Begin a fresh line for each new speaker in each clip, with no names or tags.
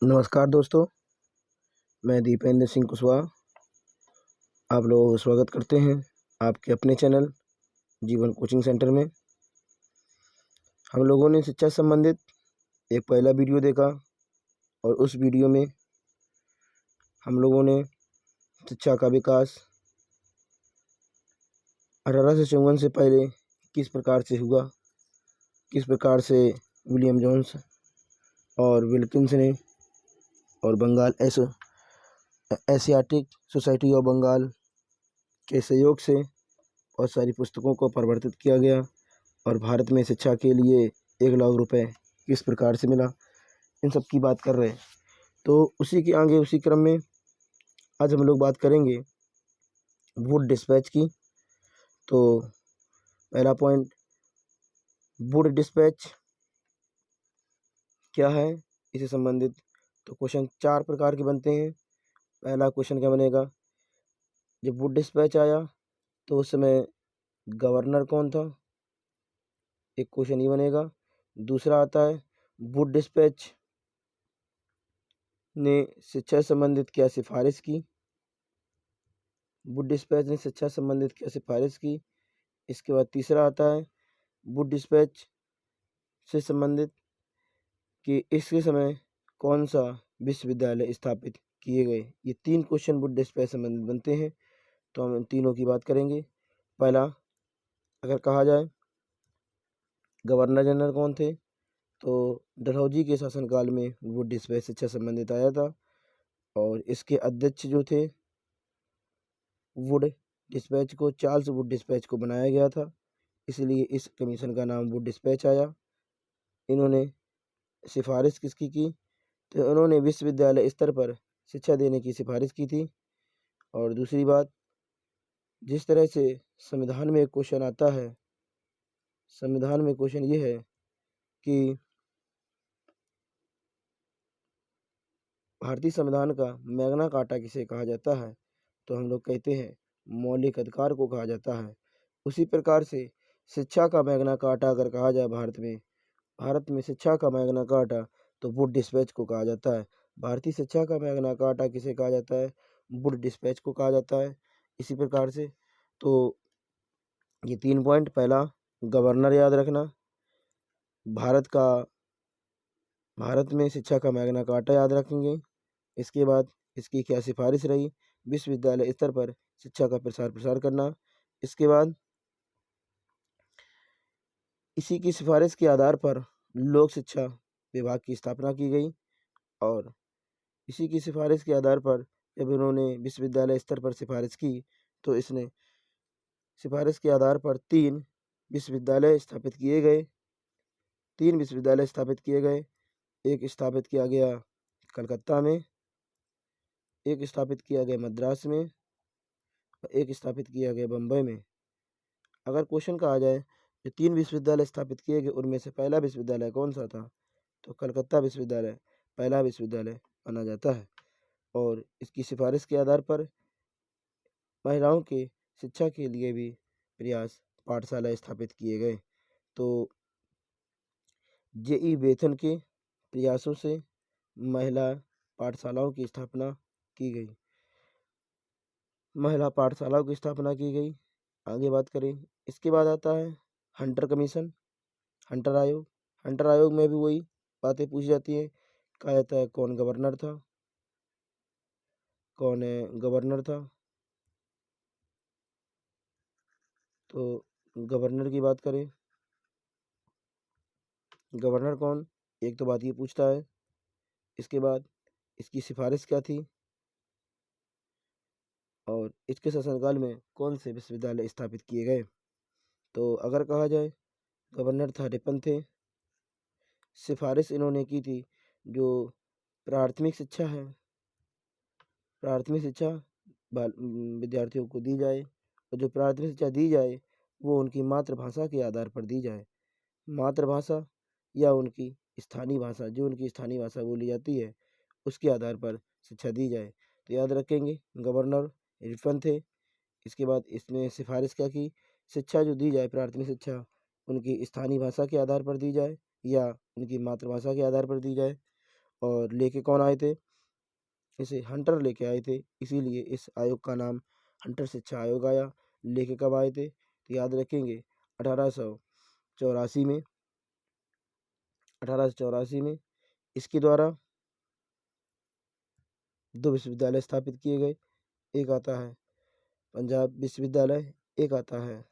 नमस्कार दोस्तों, मैं दीपेंद्र सिंह कुशवाहा आप लोगों का स्वागत करते हैं आपके अपने चैनल जीवन कोचिंग सेंटर में। हम लोगों ने शिक्षा संबंधित एक पहला वीडियो देखा और उस वीडियो में हम लोगों ने शिक्षा का विकास 1854 से पहले किस प्रकार से हुआ, किस प्रकार से विलियम जोन्स और विल्किंस ने और Bengal Asiatic society of Bengal के सहयोग से बहुत सारी पुस्तकों को परिवर्तित किया गया और भारत में शिक्षा के लिए 1 लाख रुपए किस प्रकार से मिला, इन सब की बात कर रहे हैं। तो उसी के आगे उसी क्रम में आज हम लोग बात करेंगे वुड डिस्पैच की। तो पहला पॉइंट, वुड डिस्पैच क्या है, इससे संबंधित तो क्वेश्चन 4 प्रकार के बनते हैं। पहला क्वेश्चन क्या बनेगा, जब वुड डिस्पैच आया तो उस समय गवर्नर कौन था, एक क्वेश्चन ये बनेगा। दूसरा आता है वुड डिस्पैच ने शिक्षा संबंधित क्या सिफारिश की, वुड डिस्पैच ने शिक्षा संबंधित क्या सिफारिश की। इसके बाद तीसरा आता है वुड डिस्पैच से संबंधित कि इसके समय कौन सा विश्वविद्यालय स्थापित किए गए। ये 3 क्वेश्चन वुड डिस्पैच से संबंधित बनते हैं, तो हम इन तीनों की बात करेंगे। पहला, अगर कहा जाए गवर्नर जनरल कौन थे, तो डलहौजी के शासनकाल में वुड डिस्पैच शिक्षा संबंधित आया था और इसके अध्यक्ष जो थे वुड डिस्पैच को, चार्ल्स वुड डिस्पैच को बनाया गया था, इसलिए इस कमीशन का नाम वुड डिस्पैच आया। इन्होंने सिफारिश किसकी की, तो उन्होंने विश्वविद्यालय स्तर पर शिक्षा देने की सिफारिश की थी। और दूसरी बात, जिस तरह से संविधान में एक क्वेश्चन आता है, संविधान में क्वेश्चन ये है कि भारतीय संविधान का मैग्ना कार्टा किसे कहा जाता है, तो हम लोग कहते हैं मौलिक अधिकार को कहा जाता है। उसी प्रकार से शिक्षा का मैग्ना कार्टा अगर कहा जाए भारत में शिक्षा का मैग्ना कार्टा, तो वुड डिस्पैच को कहा जाता है। भारतीय शिक्षा का मैग्ना कार्टा किसे कहा जाता है, वुड डिस्पैच को कहा जाता है। इसी प्रकार से तो ये 3 पॉइंट, पहला गवर्नर याद रखना, भारत में शिक्षा का मैग्ना कार्टा याद रखेंगे। इसके बाद इसकी क्या सिफारिश रही, विश्वविद्यालय स्तर पर शिक्षा का प्रसार करना। इसके बाद इसी की सिफारिश के आधार पर लोक शिक्षा विभाग की स्थापना की गई और इसी की सिफारिश के आधार पर जब इन्होंने विश्वविद्यालय स्तर पर सिफारिश की, तो इसने सिफारिश के आधार पर 3 विश्वविद्यालय स्थापित किए गए। 3 विश्वविद्यालय स्थापित किए गए, एक स्थापित किया गया कलकत्ता में, एक स्थापित किया गया मद्रास में और एक स्थापित किया गया बम्बई में। अगर क्वेश्चन का आ जाए जो 3 विश्वविद्यालय स्थापित किए गए उनमें से पहला विश्वविद्यालय कौन सा था, तो कलकत्ता विश्वविद्यालय पहला विश्वविद्यालय माना जाता है। और इसकी सिफारिश के आधार पर महिलाओं के शिक्षा के लिए भी प्रयास पाठशाला स्थापित किए गए। तो जेई वेतन के प्रयासों से महिला पाठशालाओं की स्थापना की गई, महिला पाठशालाओं की स्थापना की गई। आगे बात करें, इसके बाद आता है हंटर कमीशन, हंटर आयोग। हंटर आयोग में भी वही बातें पूछी जाती हैं, कहा जाता है कौन गवर्नर था, कौन गवर्नर था। तो गवर्नर की बात करें, गवर्नर कौन, एक तो बात ये पूछता है। इसके बाद इसकी सिफारिश क्या थी और इसके शासनकाल में कौन से विश्वविद्यालय स्थापित किए गए। तो अगर कहा जाए गवर्नर था रिपन थे, सिफारिश इन्होंने की थी जो प्राथमिक शिक्षा है, प्राथमिक शिक्षा विद्यार्थियों को दी जाए और जो प्राथमिक शिक्षा दी जाए वो उनकी मातृभाषा के आधार पर दी जाए। मातृभाषा या उनकी स्थानीय भाषा, जो उनकी स्थानीय भाषा बोली जाती है उसके आधार पर शिक्षा दी जाए। तो याद रखेंगे गवर्नर रिपन थे। इसके बाद इसने सिफारिश क्या की, शिक्षा जो दी जाए प्राथमिक शिक्षा उनकी स्थानीय भाषा के आधार पर दी जाए या उनकी मातृभाषा के आधार पर दी जाए। और लेके कौन आए थे? इसे हंटर लेके आए थे, इसीलिए इस आयोग का नाम हंटर शिक्षा आयोग आया। लेके कब आए थे? तो याद रखेंगे 1884 में। 1884 में इसके द्वारा 2 विश्वविद्यालय स्थापित किए गए। एक आता है पंजाब विश्वविद्यालय, एक आता है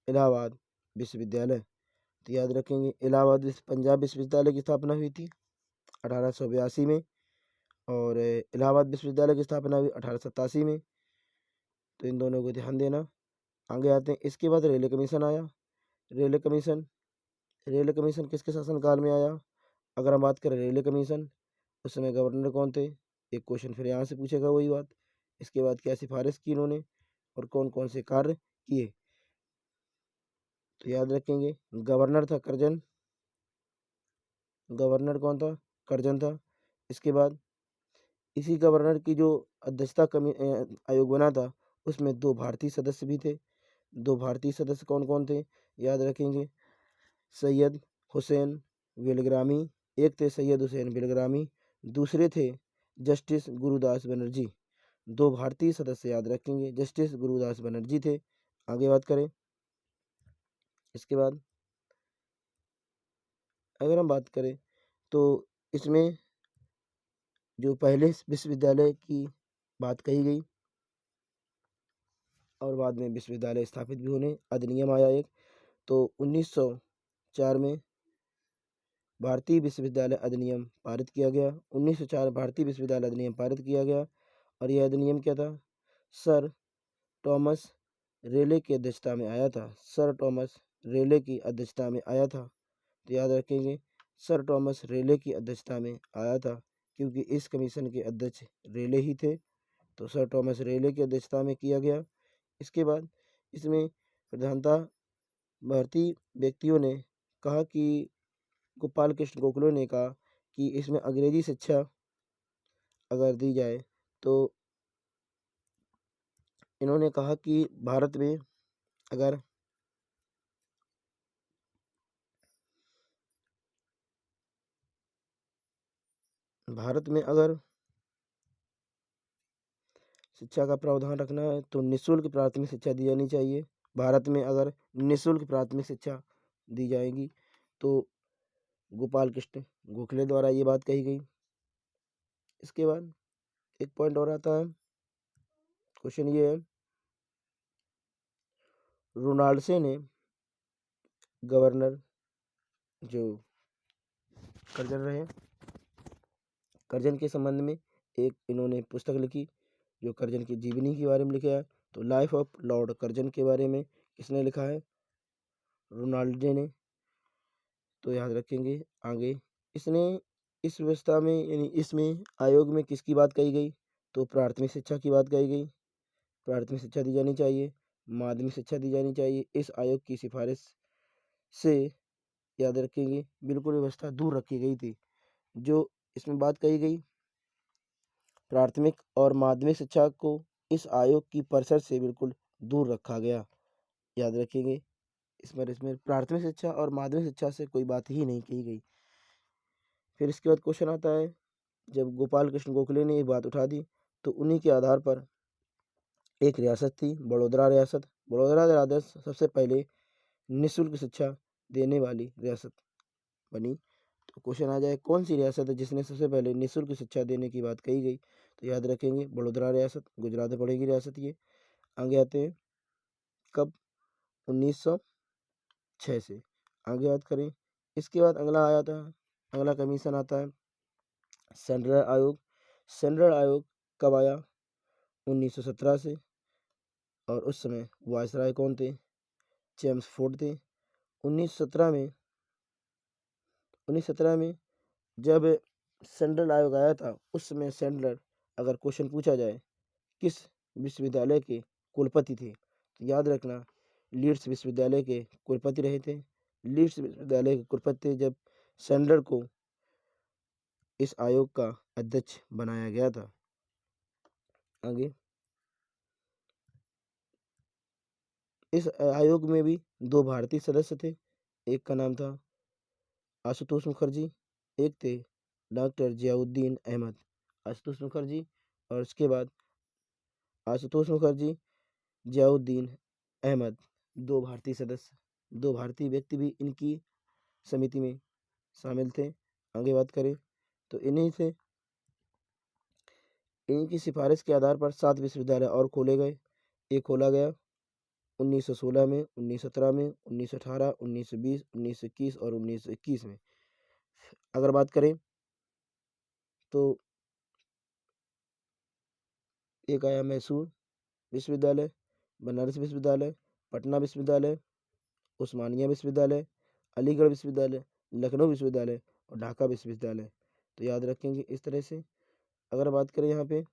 इलाहाबाद विश्वविद्यालय। तो याद रखेंगे पंजाब विश्वविद्यालय की स्थापना हुई थी 1882 में और इलाहाबाद विश्वविद्यालय की स्थापना हुई 1887 में। तो इन दोनों को ध्यान देना। आगे आते हैं, इसके बाद रेलवे कमीशन आया। रेलवे कमीशन किसके शासनकाल में आया? अगर हम बात करें रेलवे कमीशन, उस समय गवर्नर कौन थे? एक क्वेश्चन फिर यहाँ से पूछेगा वही बात। इसके बाद क्या सिफारिश की इन्होंने और कौन कौन से कार्य किए? तो याद रखेंगे गवर्नर था करजन। गवर्नर कौन था? करजन था। इसके बाद इसी गवर्नर की जो अध्यक्षता आयोग बना था, उसमें 2 भारतीय सदस्य भी थे। 2 भारतीय सदस्य कौन कौन थे? याद रखेंगे सैयद हुसैन बेलग्रामी। एक थे सैयद हुसैन बेलग्रामी, दूसरे थे जस्टिस गुरुदास बनर्जी। 2 भारतीय सदस्य याद रखेंगे, जस्टिस गुरुदास बनर्जी थे। आगे बात करें, इसके बाद अगर हम बात करें तो इसमें जो पहले विश्वविद्यालय की बात कही गई और बाद में विश्वविद्यालय स्थापित भी होने अधिनियम आया एक। तो 1904 में भारतीय विश्वविद्यालय अधिनियम पारित किया गया। 1904 भारतीय विश्वविद्यालय अधिनियम पारित किया गया और यह अधिनियम क्या था? सर टॉमस रेले की अध्यक्षता में आया था। सर टॉमस रेले की अध्यक्षता में आया था। तो याद रखेंगे सर टॉमस रेले की अध्यक्षता में आया था, क्योंकि इस कमीशन के अध्यक्ष रेले ही थे। तो सर टॉमस रेले की अध्यक्षता में किया गया। इसके बाद इसमें प्रधानता भारतीय व्यक्तियों ने कहा कि गोपाल कृष्ण गोखले ने कहा कि इसमें अंग्रेजी शिक्षा अगर दी जाए तो इन्होंने कहा कि भारत में अगर शिक्षा का प्रावधान रखना है तो निःशुल्क प्राथमिक शिक्षा दी जानी चाहिए। भारत में अगर निःशुल्क प्राथमिक शिक्षा दी जाएगी तो गोपाल कृष्ण गोखले द्वारा ये बात कही गई। इसके बाद एक पॉइंट और आता है, क्वेश्चन ये है, रोनाल्डसे ने गवर्नर जो करजन रहे, करजन के संबंध में एक इन्होंने पुस्तक लिखी जो करजन की जीवनी के बारे में लिखा है। तो लाइफ ऑफ लॉर्ड करजन के बारे में किसने लिखा है? रोनाल्डे ने। तो याद रखेंगे आगे इसने इस व्यवस्था में यानी इसमें आयोग में किसकी बात कही गई? तो प्राथमिक शिक्षा की बात कही गई। प्राथमिक शिक्षा दी जानी चाहिए, माध्यमिक शिक्षा दी जानी चाहिए। इस आयोग की सिफारिश से याद रखेंगे बिल्कुल व्यवस्था दूर रखी गई थी। जो इसमें बात कही गई प्राथमिक और माध्यमिक शिक्षा को इस आयोग की परिसर से बिल्कुल दूर रखा गया। याद रखेंगे इसमें प्राथमिक शिक्षा और माध्यमिक शिक्षा से कोई बात ही नहीं की गई। फिर इसके बाद क्वेश्चन आता है, जब गोपाल कृष्ण गोखले ने ये बात उठा दी तो उन्हीं के आधार पर एक रियासत थी बड़ौदा रियासत। बड़ौदा रियासत सबसे पहले निःशुल्क शिक्षा देने वाली रियासत बनी। तो क्वेश्चन आ जाए कौन सी रियासत है जिसने सबसे पहले निःशुल्क शिक्षा देने की बात कही गई? तो याद रखेंगे बड़ौदा रियासत, गुजरात में पड़ेगी रियासत ये। आगे आते हैं कब? 1906 से। आगे बात करें, इसके बाद अगला कमीशन आता है सेंट्रल आयोग। सेंट्रल आयोग कब आया? 1917 से और उस समय वायसराय कौन थे? जेम्स फोर्ड थे। 1917 में जब सेंट्रल आयोग आया था उस समय सेंट्रल अगर क्वेश्चन पूछा जाए किस विश्वविद्यालय के कुलपति थे, तो याद रखना लीड्स विश्वविद्यालय के कुलपति रहे थे। लीड्स विश्वविद्यालय के कुलपति थे जब सेंट्रल को इस आयोग का अध्यक्ष बनाया गया था। आगे इस आयोग में भी 2 भारतीय सदस्य थे। एक का नाम था आशुतोष मुखर्जी, एक थे डॉक्टर जियाउद्दीन अहमद, आशुतोष मुखर्जी, और उसके बाद आशुतोष मुखर्जी, जियाउद्दीन अहमद, 2 भारतीय सदस्य, 2 भारतीय व्यक्ति भी इनकी समिति में शामिल थे। आगे बात करें तो इनकी सिफारिश के आधार पर 7 विश्वविद्यालय और खोले गए। एक खोला गया 1916 में, 1917 में, 1918, 1920, 1921 और 1921 में। अगर बात करें तो एक आया मैसूर विश्वविद्यालय, बनारस विश्वविद्यालय, पटना विश्वविद्यालय, उस्मानिया विश्वविद्यालय, अलीगढ़ विश्वविद्यालय, लखनऊ विश्वविद्यालय और ढाका विश्वविद्यालय। तो याद रखेंगे इस तरह से। अगर बात करें यहाँ पे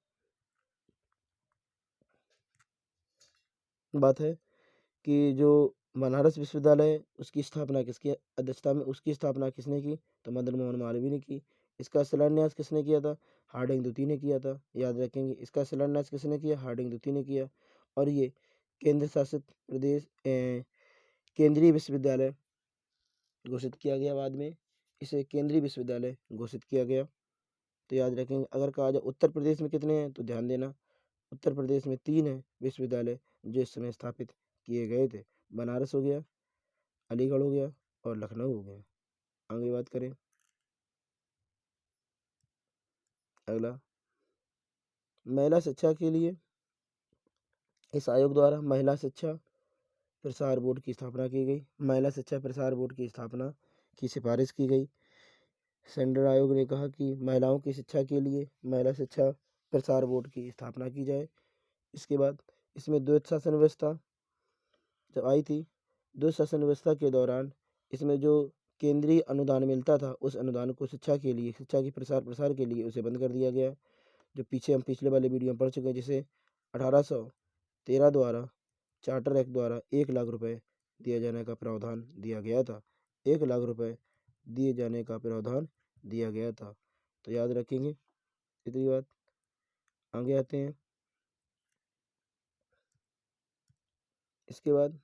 बात है कि जो बनारस विश्वविद्यालय उसकी स्थापना किसकी अध्यक्षता में उसकी स्थापना किसने की? तो मदन मोहन मालवीय ने की। इसका शिलान्यास किसने किया था? हार्डिंग द्वितीय ने किया था। याद रखेंगे इसका शिलान्यास किसने किया? हार्डिंग द्वितीय ने किया। और ये केंद्र शासित प्रदेश केंद्रीय विश्वविद्यालय घोषित किया गया। बाद में इसे केंद्रीय विश्वविद्यालय घोषित किया गया। तो याद रखेंगे। अगर कहा जाए उत्तर प्रदेश में कितने हैं तो ध्यान देना, उत्तर प्रदेश में 3 हैं विश्वविद्यालय जो इस समय स्थापित किए गए थे। बनारस हो गया, अलीगढ़ हो गया और लखनऊ हो गया। आगे बात करें अगला, महिला शिक्षा के लिए इस आयोग द्वारा महिला शिक्षा प्रसार बोर्ड की स्थापना की गई। महिला शिक्षा प्रसार बोर्ड की स्थापना की सिफारिश की गई। सेंट्रल आयोग ने कहा कि महिलाओं की शिक्षा के लिए महिला शिक्षा प्रसार बोर्ड की स्थापना की जाए। इसके बाद इसमें द्वैत शासन व्यवस्था जब आई थी, द्वैत शासन व्यवस्था के दौरान इसमें जो केंद्रीय अनुदान मिलता था उस अनुदान को शिक्षा की प्रसार के लिए उसे बंद कर दिया गया। जो पीछे हम पिछले वाले वीडियो में पढ़ चुके हैं, जिसे 1813 द्वारा चार्टर एक्ट द्वारा 1 लाख रुपए दिए जाने का प्रावधान दिया गया था। 1 लाख रुपए दिए जाने का प्रावधान दिया गया था। तो याद रखेंगे इतनी बात। आगे आते हैं। इसके बाद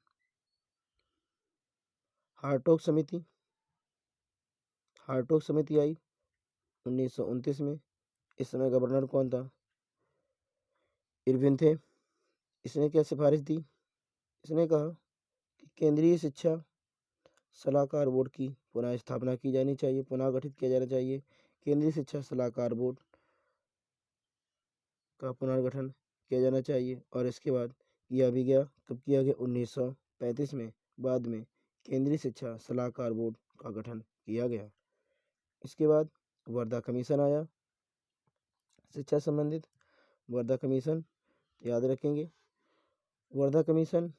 हार्टोग समिति आई 1929 में। इस समय गवर्नर कौन था? इरविन थे। इसने क्या सिफारिश दी? इसने कहा कि केंद्रीय शिक्षा सलाहकार बोर्ड की पुनः स्थापना की जानी चाहिए, पुनः गठित किया जाना चाहिए। केंद्रीय शिक्षा सलाहकार बोर्ड का पुनर्गठन किया जाना चाहिए। और इसके बाद किया भी गया। कब किया गया? 1935 में। बाद में केंद्रीय शिक्षा सलाहकार बोर्ड का गठन किया गया। इसके बाद वर्धा कमीशन आया शिक्षा संबंधित। वर्धा कमीशन याद रखेंगे। वर्धा कमीशन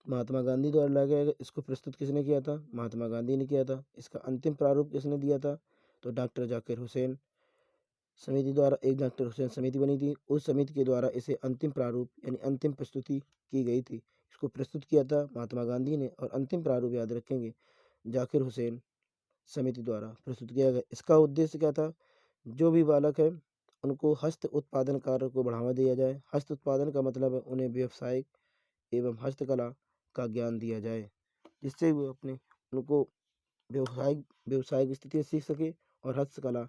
महात्मा गांधी द्वारा लाया गया। इसको प्रस्तुत किसने किया था? महात्मा गांधी ने किया था। इसका अंतिम प्रारूप किसने दिया था? तो डॉक्टर जाकिर हुसैन समिति द्वारा एक डॉक्टर हुसैन समिति बनी थी। उस समिति के द्वारा इसे अंतिम प्रारूप यानी अंतिम प्रस्तुति की गई थी। इसको प्रस्तुत किया था महात्मा गांधी ने और अंतिम प्रारूप याद रखेंगे जाकिर हुसैन समिति द्वारा प्रस्तुत किया गया। इसका उद्देश्य क्या था? जो भी बालक है उनको हस्त उत्पादन कार्य को बढ़ावा दिया जाए। हस्त उत्पादन का मतलब है उन्हें व्यावसायिक एवं हस्तकला का ज्ञान दिया जाए, जिससे वो अपने उनको व्यावसायिक स्थिति सीख सके और हस्तकला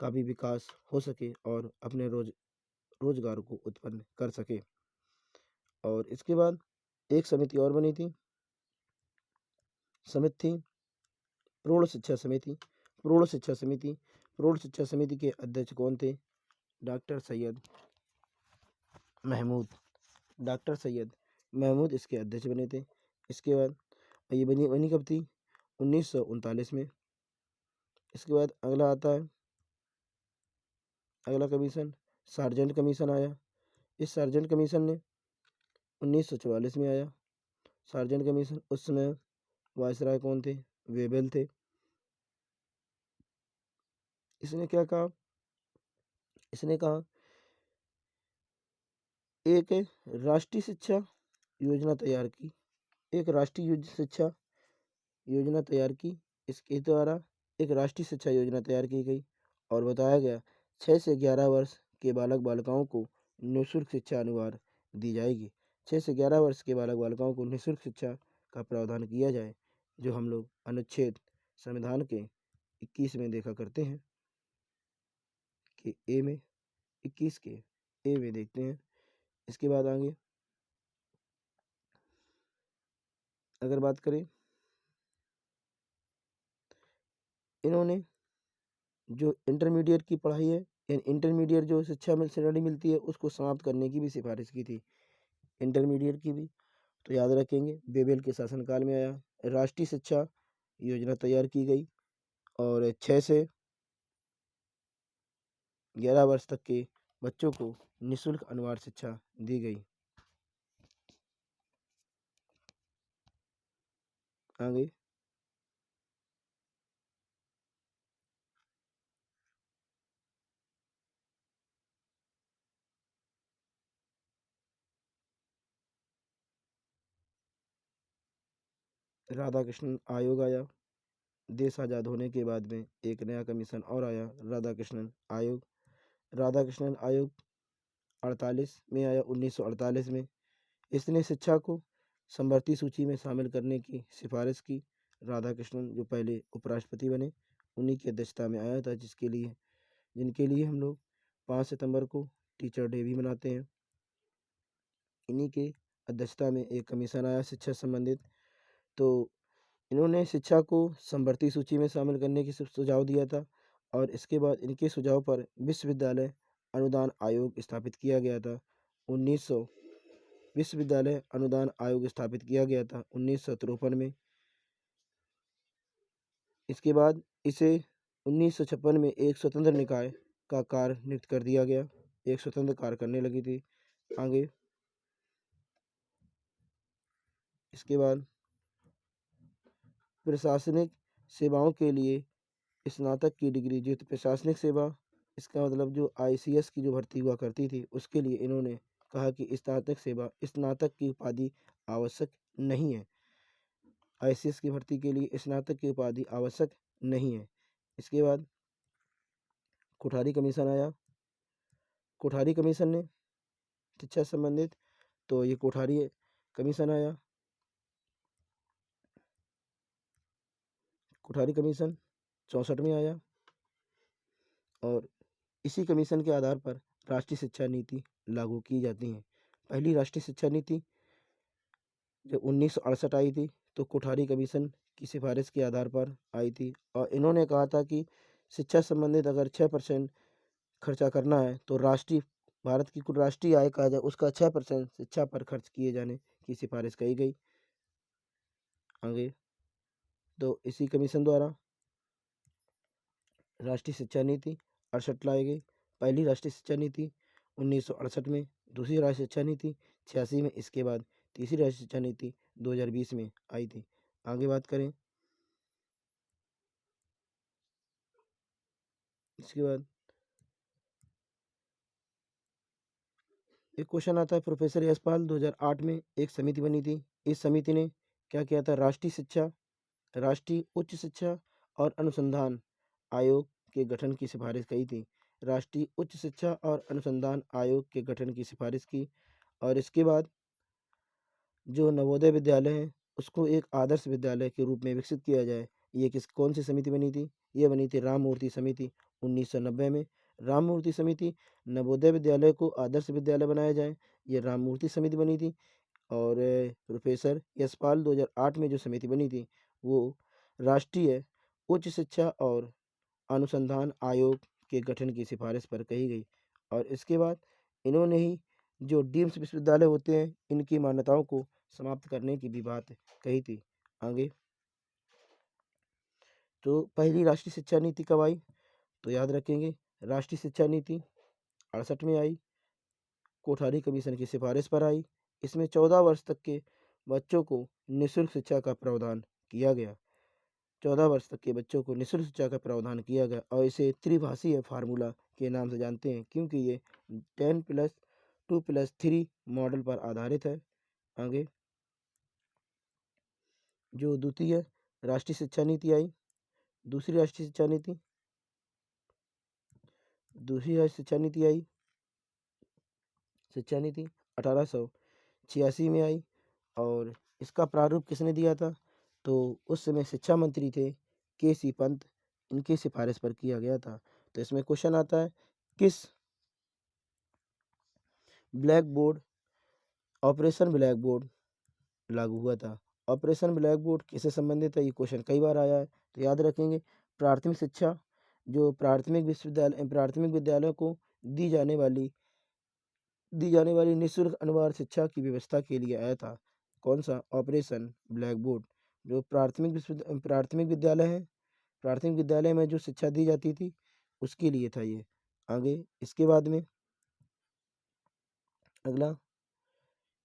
का भी विकास हो सके और अपने रोजगार को उत्पन्न कर सके। और इसके बाद एक समिति और बनी थी, समिति थी प्रौढ़ शिक्षा समिति। प्रौढ़ शिक्षा समिति के अध्यक्ष कौन थे? डॉक्टर सैयद महमूद इसके अध्यक्ष बने थे। इसके बाद ये बनी कब थी? 1939 में। इसके बाद अगला आता है अगला कमीशन सार्जेंट कमीशन आया। इस सार्जेंट कमीशन ने 1944 में आया। सार्जेंट कमीशन उस समय वायसराय कौन थे? वेबल थे। इसने क्या कहा? इसने कहा एक राष्ट्रीय शिक्षा योजना तैयार की। एक राष्ट्रीय शिक्षा योजना तैयार की। इसके द्वारा एक राष्ट्रीय शिक्षा योजना तैयार की गई और बताया गया 6 से 11 वर्ष के बालक बालिकाओं को निःशुल्क शिक्षा अनिवार्य दी जाएगी। 6 से 11 वर्ष के बालक बालिकाओं को निःशुल्क शिक्षा का प्रावधान किया जाए, जो हम लोग अनुच्छेद संविधान के 21 में देखा करते हैं। के ए में, 21 के ए में देखते हैं। इसके बाद आगे अगर बात करें, इन्होंने जो इंटरमीडिएट की पढ़ाई है यानी इंटरमीडिएट जो शिक्षा में श्रेणी मिलती है उसको समाप्त करने की भी सिफारिश की थी, इंटरमीडिएट की भी। तो याद रखेंगे बेबेल के शासनकाल में आया। राष्ट्रीय शिक्षा योजना तैयार की गई और 6 से 11 वर्ष तक के बच्चों को निःशुल्क अनिवार्य शिक्षा दी गई। आगे राधाकृष्णन आयोग आया। देश आज़ाद होने के बाद में एक नया कमीशन और आया, राधाकृष्णन आयोग। राधाकृष्णन आयोग 48 में आया, 1948 में। इसने शिक्षा को समवर्ती सूची में शामिल करने की सिफारिश की। राधाकृष्णन जो पहले उपराष्ट्रपति बने उन्हीं की अध्यक्षता में आया था, जिनके लिए हम लोग 5 सितंबर को टीचर डे भी मनाते हैं। इन्हीं के अध्यक्षता में एक कमीशन आया शिक्षा संबंधित। तो इन्होंने शिक्षा को समवर्ती सूची में शामिल करने की सुझाव दिया था और इसके बाद इनके सुझाव पर विश्वविद्यालय अनुदान आयोग स्थापित किया गया था। 1900 विश्वविद्यालय अनुदान आयोग स्थापित किया गया था 1953 में। इसके बाद इसे 1956 में एक स्वतंत्र निकाय का कार्य नियुक्त कर दिया गया, एक स्वतंत्र कार्य करने लगी थी। आगे इसके बाद प्रशासनिक सेवाओं के लिए स्नातक की डिग्री, जो प्रशासनिक सेवा, इसका मतलब जो ICS की जो भर्ती हुआ करती थी उसके लिए इन्होंने कहा कि स्नातक की उपाधि आवश्यक नहीं है। ICS की भर्ती के लिए स्नातक की उपाधि आवश्यक नहीं है। इसके बाद कोठारी कमीशन आया। कोठारी कमीशन ने शिक्षा संबंधित, तो ये कोठारी कमीशन आया। कोठारी कमीशन 64 में आया और इसी कमीशन के आधार पर राष्ट्रीय शिक्षा नीति लागू की जाती है। पहली राष्ट्रीय शिक्षा नीति जब 1968 आई थी तो कोठारी कमीशन की सिफारिश के आधार पर आई थी और इन्होंने कहा था कि शिक्षा संबंधित अगर 6% खर्चा करना है तो भारत की कुल राष्ट्रीय आय का उसका 6% शिक्षा पर खर्च किए जाने की सिफारिश कही गई। आगे तो इसी कमीशन द्वारा राष्ट्रीय शिक्षा नीति 68 लाई गई। पहली राष्ट्रीय शिक्षा नीति 1968 में, दूसरी राष्ट्रीय शिक्षा नीति 86 में, इसके बाद तीसरी राष्ट्रीय शिक्षा नीति 2020 में आई थी। आगे बात करें, इसके बाद एक क्वेश्चन आता है, प्रोफेसर यशपाल 2008 में एक समिति बनी थी। इस समिति ने क्या किया था? राष्ट्रीय उच्च शिक्षा और अनुसंधान आयोग के गठन की सिफारिश की थी। राष्ट्रीय उच्च शिक्षा और अनुसंधान आयोग के गठन की सिफारिश की और इसके बाद जो नवोदय विद्यालय है उसको एक आदर्श विद्यालय के रूप में विकसित किया जाए। ये कौन सी समिति बनी थी? ये बनी थी राममूर्ति समिति 1990 में। राममूर्ति समिति नवोदय विद्यालय को आदर्श विद्यालय बनाया जाए, ये राममूर्ति समिति बनी थी। और प्रोफेसर यशपाल 2008 में जो समिति बनी थी वो राष्ट्रीय उच्च शिक्षा और अनुसंधान आयोग के गठन की सिफारिश पर कही गई और इसके बाद इन्होंने ही जो डीम्ड विश्वविद्यालय होते हैं इनकी मान्यताओं को समाप्त करने की भी बात कही थी। आगे तो पहली राष्ट्रीय शिक्षा नीति कब आई? तो याद रखेंगे राष्ट्रीय शिक्षा नीति 68 में आई, कोठारी कमीशन की सिफारिश पर आई। इसमें 14 वर्ष तक के बच्चों को निःशुल्क शिक्षा का प्रावधान किया गया। 14 वर्ष तक के बच्चों को निःशुल्क शिक्षा का प्रावधान किया गया और इसे त्रिभाषीय फार्मूला के नाम से जानते हैं क्योंकि ये 10+2+3 मॉडल पर आधारित है। आगे जो द्वितीय राष्ट्रीय शिक्षा नीति आई, दूसरी राष्ट्रीय शिक्षा नीति आई, शिक्षा नीति 1886 में आई और इसका प्रारूप किसने दिया था? तो उस समय शिक्षा मंत्री थे KC पंत, इनकी सिफारिश पर किया गया था। तो इसमें क्वेश्चन आता है किस black board operation black board लागू हुआ था? ऑपरेशन ब्लैक बोर्ड किससे संबंधित है? ये क्वेश्चन कई बार आया है, तो याद रखेंगे। प्राथमिक शिक्षा, जो प्राथमिक विद्यालयों को दी जाने वाली निःशुल्क अनिवार्य शिक्षा की व्यवस्था के लिए आया था। कौन सा? Operation black board. जो प्राथमिक विद्यालय है, प्राथमिक विद्यालय में जो शिक्षा दी जाती थी, उसके लिए था ये। आगे इसके बाद में अगला,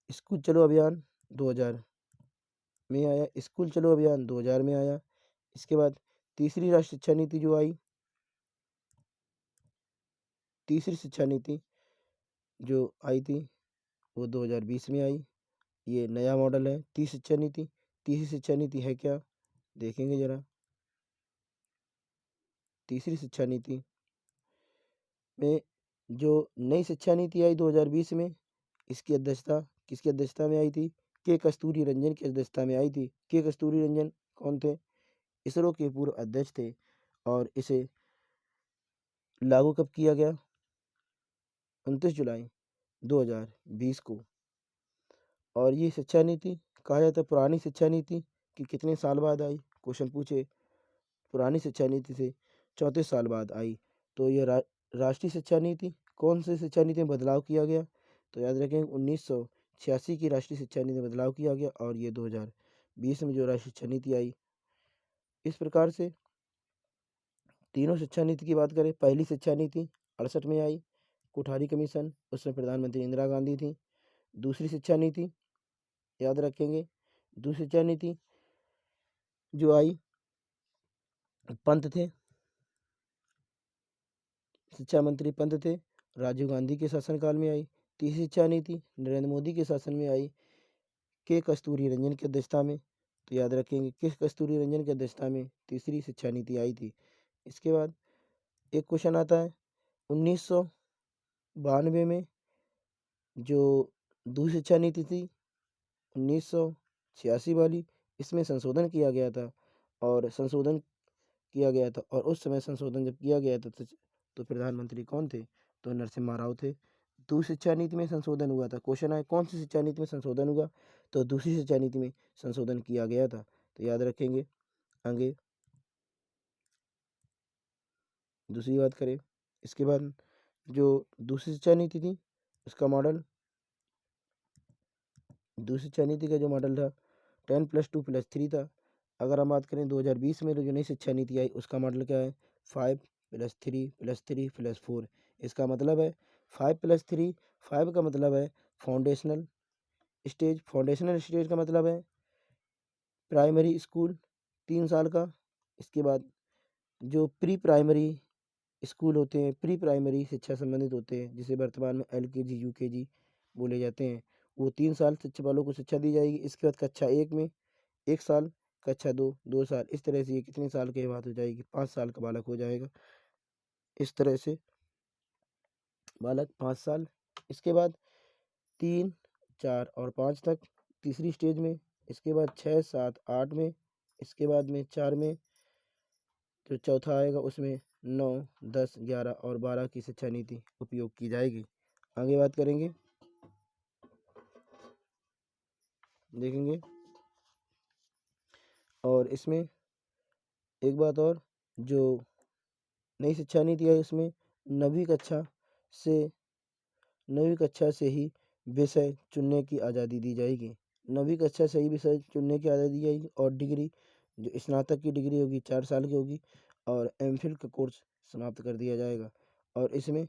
स्कूल चलो अभियान 2000 में आया। स्कूल चलो अभियान 2000 में आया। इसके बाद तीसरी राष्ट्रीय शिक्षा नीति जो आई, तीसरी शिक्षा नीति जो आई थी वो 2020 में आई। ये नया मॉडल है तीसरी शिक्षा नीति। तीसरी शिक्षा नीति है क्या? देखेंगे जरा। तीसरी शिक्षा नीति में जो नई शिक्षा नीति आई 2020 में, इसकी अध्यक्षता किसकी अध्यक्षता में आई थी? के कस्तूरी रंजन की अध्यक्षता में आई थी। के कस्तूरी रंजन कौन थे? इसरो के पूर्व अध्यक्ष थे। और इसे लागू कब किया गया? 29 जुलाई 2020 को। और ये शिक्षा नीति कहा जाता है पुरानी शिक्षा नीति कि कितने साल बाद आई? क्वेश्चन पूछे, पुरानी शिक्षा नीति से 34 साल बाद आई। तो ये राष्ट्रीय शिक्षा नीति, कौन सी शिक्षा नीति में बदलाव किया गया? तो याद रखें 1986 की राष्ट्रीय शिक्षा नीति में बदलाव किया गया, और ये 2020 में जो राष्ट्रीय शिक्षा नीति आई। इस प्रकार से तीनों शिक्षा नीति की बात करें, पहली शिक्षा नीति 68 में आई, कोठारी कमीशन, उसमें प्रधानमंत्री इंदिरा गांधी थी। दूसरी शिक्षा नीति याद रखेंगे, दूसरी शिक्षा नीति जो आई, पंत थे, शिक्षा मंत्री पंत थे, राजीव गांधी के शासनकाल में आई। तीसरी शिक्षा नीति नरेंद्र मोदी के शासन में आई, के कस्तूरी रंजन की अध्यक्षता में। तो याद रखेंगे किस कस्तूरी रंजन की अध्यक्षता में तीसरी शिक्षा नीति आई थी। इसके बाद एक क्वेश्चन आता है 1992 में जो दूसरी शिक्षा नीति थी 1986 वाली, इसमें संशोधन किया गया था। और संशोधन किया गया था, और उस समय संशोधन जब किया गया था तो प्रधानमंत्री कौन थे? तो नरसिम्हा राव थे। दूसरी शिक्षा नीति में संशोधन हुआ था। क्वेश्चन है कौन सी शिक्षा नीति में संशोधन हुआ? तो दूसरी शिक्षा नीति में संशोधन किया गया था। तो याद रखेंगे। आगे दूसरी बात करें, इसके बाद जो दूसरी शिक्षा नीति थी उसका मॉडल, दूसरी शिक्षा नीति का जो मॉडल था 10+2+3 था। अगर हम बात करें 2020 में जो नई शिक्षा नीति आई उसका मॉडल क्या है? 5+3+3+4। इसका मतलब है 5+3, 5 का मतलब है फाउंडेशनल स्टेज। फाउंडेशनल स्टेज का मतलब है प्राइमरी स्कूल 3 साल का। इसके बाद जो प्री प्राइमरी स्कूल होते हैं, प्री प्राइमरी शिक्षा संबंधित होते हैं, जिसे वर्तमान में LKG UKG बोले जाते हैं, वो 3 साल शिक्षा वालों को शिक्षा दी जाएगी। इसके बाद कक्षा 1 में 1 साल, कक्षा 2 2 साल, इस तरह से ये कितने साल के बाद हो जाएगी? 5 साल का बालक हो जाएगा। इस तरह से बालक 5 साल। इसके बाद 3, 4 और 5 तक तीसरी स्टेज में। इसके बाद 6, 7, 8 में। इसके बाद में 4 में जो चौथा आएगा उसमें 9, 10, 11 और 12 की शिक्षा नीति उपयोग की जाएगी। आगे बात करेंगे, देखेंगे। और इसमें एक बात और, जो नई शिक्षा नीति है उसमें नवीं कक्षा से ही विषय चुनने की आज़ादी दी जाएगी। नवीं कक्षा से ही विषय चुनने की आज़ादी दी जाएगी। और डिग्री, जो स्नातक की डिग्री होगी 4 साल की होगी, और MPhil का कोर्स समाप्त कर दिया जाएगा। और इसमें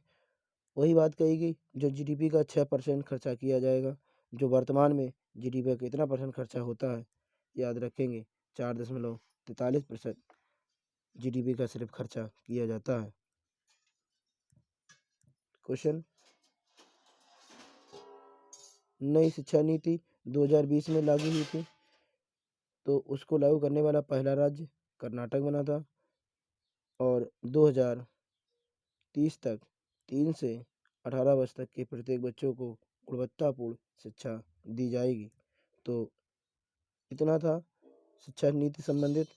वही बात कही गई, जो GDP का 6% खर्चा किया जाएगा। जो वर्तमान में GDP का कितना परसेंट खर्चा होता है? याद रखेंगे 4.43% GDP का सिर्फ खर्चा किया जाता है। क्वेश्चन, नई शिक्षा नीति 2020 में लागू हुई थी, तो उसको लागू करने वाला पहला राज्य कर्नाटक बना था। और 2030 तक 3 से 18 वर्ष तक के प्रत्येक बच्चों को गुणवत्तापूर्ण शिक्षा दी जाएगी। तो इतना था शिक्षा नीति संबंधित।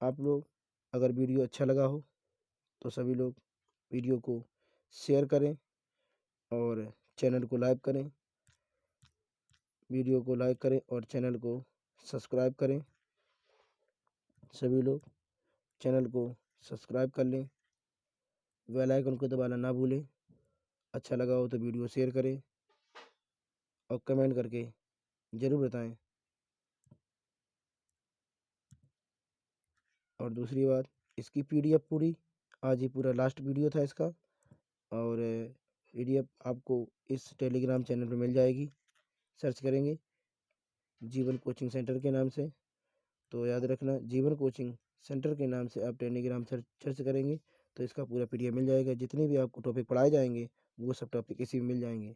आप लोग अगर वीडियो अच्छा लगा हो तो सभी लोग वीडियो को शेयर करें और चैनल को लाइक करें। वीडियो को लाइक करें और चैनल को सब्सक्राइब करें। सभी लोग चैनल को सब्सक्राइब कर लें, बेल आइकन को दबाना ना भूलें। अच्छा लगा हो तो वीडियो शेयर करें और कमेंट करके ज़रूर बताएं। और दूसरी बात, इसकी पीडीएफ पूरी आज ही पूरा लास्ट वीडियो था इसका, और पीडीएफ आपको इस टेलीग्राम चैनल पर मिल जाएगी। सर्च करेंगे जीवन कोचिंग सेंटर के नाम से, तो याद रखना जीवन कोचिंग सेंटर के नाम से आप टेलीग्राम सर्च करेंगे तो इसका पूरा पीडीएफ मिल जाएगा। जितने भी आपको टॉपिक पढ़ाए जाएंगे वो सब टॉपिक इसी में मिल जाएंगे।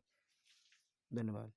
धन्यवाद।